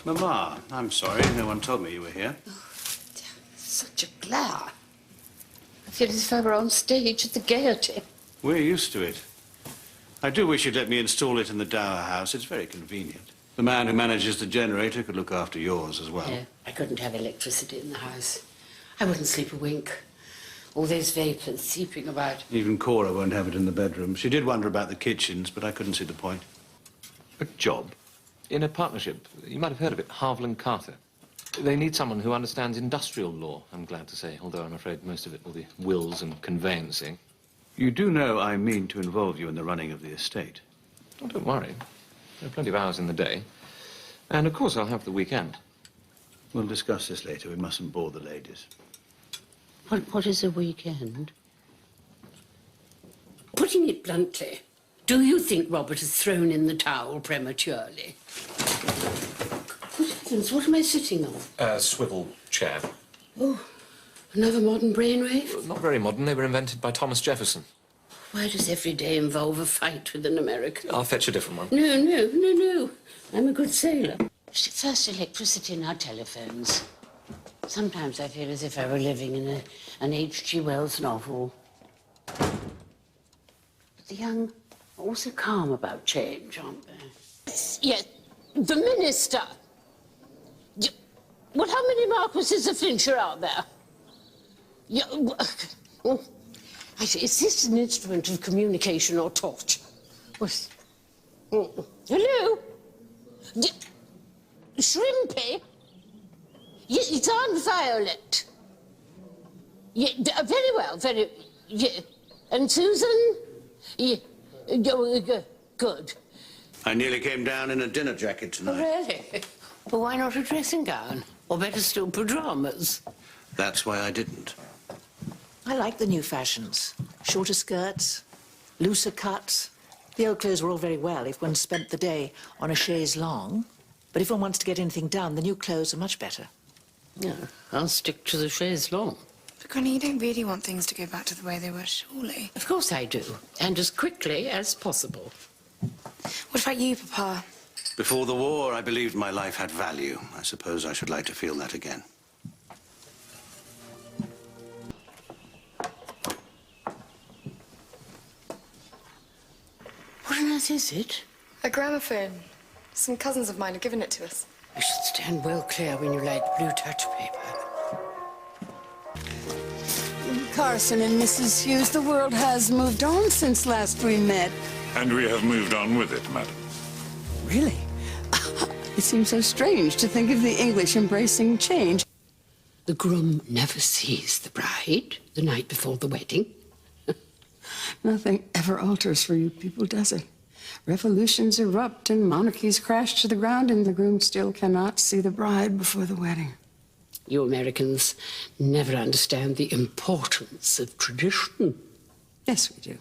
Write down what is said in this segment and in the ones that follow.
Mamma, I'm sorry. No one told me you were here. Oh, such a glare. I feel as if I were on stage at the Gaiety. We're used to it. I do wish you'd let me install it in the Dower House. It's very convenient. The man who manages the generator could look after yours as well. Yeah, I couldn't have electricity in the house. I wouldn't sleep a wink. All those vapours seeping about. Even Cora won't have it in the bedroom. She did wonder about the kitchens, but I couldn't see the point. A job? In a partnership. You might have heard of it, Harvell & Carter. They need someone who understands industrial law, I'm glad to say, although I'm afraid most of it will be wills and conveyancing. You do know I mean to involve you in the running of the estate. Oh, don't worry. There are plenty of hours in the day. And, of course, I'll have the weekend. We'll discuss this later. We mustn't bore the ladies. What is a weekend? Putting it bluntly, do you think Robert has thrown in the towel prematurely? Good heavens, what am I sitting on? A swivel chair. Oh, another modern brainwave? Not very modern. They were invented by Thomas Jefferson. Why does every day involve a fight with an American? I'll fetch a different one. No. I'm a good sailor. First electricity, now telephones. Sometimes I feel as if I were living in an H.G. Wells novel. But the young are also calm about change, aren't they? Yes, the minister. Well, how many Marquises of Flintshire are there? Yeah, is this an instrument of communication or torture? Hello? Shrimpy? It's Aunt Violet. Yeah, very well, very... Yeah. And Susan? Yeah. Good. I nearly came down in a dinner jacket tonight. Oh, really? Well, why not a dressing gown? Or better still, pyjamas? That's why I didn't. I like the new fashions. Shorter skirts, looser cuts. The old clothes were all very well if one spent the day on a chaise longue. But if one wants to get anything done, the new clothes are much better. Yeah, I'll stick to the chaise longue. But, Granny, you don't really want things to go back to the way they were, surely? Of course I do. And as quickly as possible. What about you, Papa? Before the war, I believed my life had value. I suppose I should like to feel that again. What on earth is it? A gramophone. Some cousins of mine have given it to us. You should stand well clear when you light blue touch paper. Carson and Mrs. Hughes, the world has moved on since last we met. And we have moved on with it, madam. Really? It seems so strange to think of the English embracing change. The groom never sees the bride the night before the wedding. Nothing ever alters for you people, does it? Revolutions erupt and monarchies crash to the ground, and the groom still cannot see the bride before the wedding. You Americans never understand the importance of tradition. Yes, we do.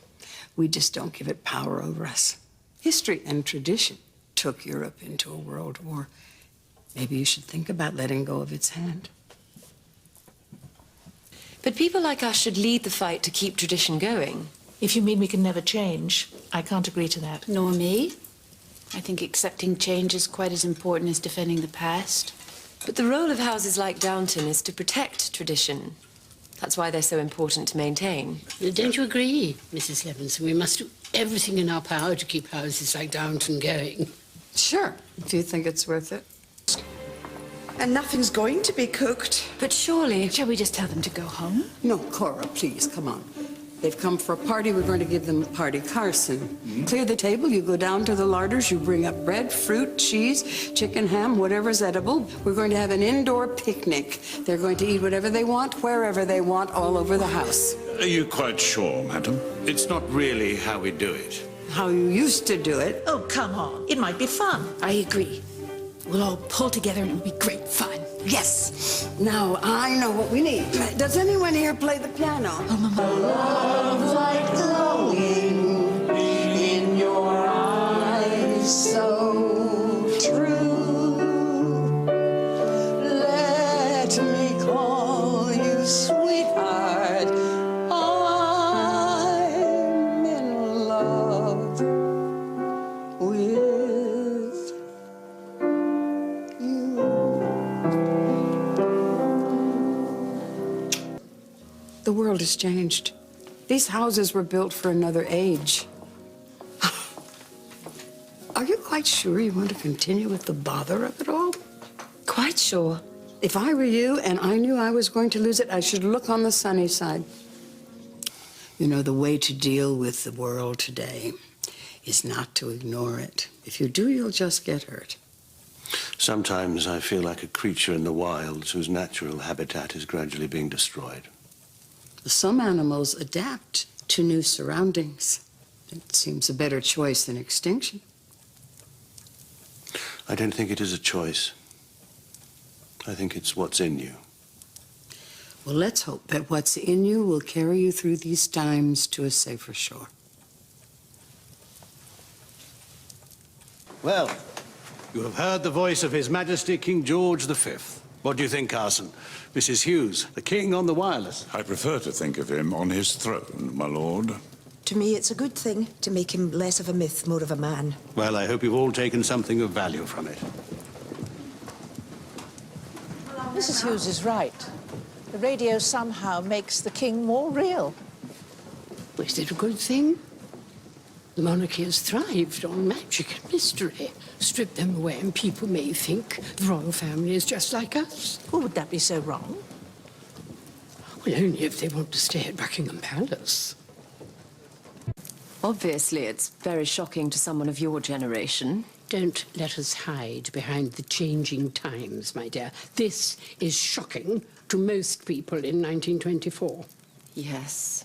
We just don't give it power over us. History and tradition took Europe into a world war. Maybe you should think about letting go of its hand. But people like us should lead the fight to keep tradition going. If you mean we can never change, I can't agree to that. Nor me. I think accepting change is quite as important as defending the past. But the role of houses like Downton is to protect tradition. That's why they're so important to maintain. Don't you agree, Mrs. Levinson? We must do everything in our power to keep houses like Downton going. Sure, if you think it's worth it. And nothing's going to be cooked. But surely... Shall we just tell them to go home? No, Cora, please, come on. They've come for a party. We're going to give them a party. Carson, clear the table. You go down to the larders. You bring up bread, fruit, cheese, chicken, ham, whatever's edible. We're going to have an indoor picnic. They're going to eat whatever they want, wherever they want, all over the house. Are you quite sure, madam? It's not really how we do it. How you used to do it. Oh, come on. It might be fun. I agree. We'll all pull together and it'll be great fun. Yes. Now, I know what we need. Does anyone here play the piano? Oh, Mama. Love like glowing in your eyes, so true. Let me call you sweetheart. I'm in love with you. The world has changed. These houses were built for another age. Are you quite sure you want to continue with the bother of it all? Quite sure. If I were you and I knew I was going to lose it, I should look on the sunny side. You know, the way to deal with the world today is not to ignore it. If you do, you'll just get hurt. Sometimes I feel like a creature in the wilds whose natural habitat is gradually being destroyed. Some animals adapt to new surroundings. It seems a better choice than extinction. I don't think it is a choice. I think it's what's in you. Well, let's hope that what's in you will carry you through these times to a safer shore. Well, you have heard the voice of His Majesty King George V. What do you think, Carson? Mrs. Hughes, the King on the wireless. I prefer to think of him on his throne, my lord. To me, it's a good thing to make him less of a myth, more of a man. Well, I hope you've all taken something of value from it. Mrs. Hughes is right. The radio somehow makes the king more real. Is it a good thing? The monarchy has thrived on magic and mystery. Strip them away and people may think the royal family is just like us. Well, would that be so wrong? Well, only if they want to stay at Buckingham Palace. Obviously, it's very shocking to someone of your generation. Don't let us hide behind the changing times, my dear. This is shocking to most people in 1924. Yes.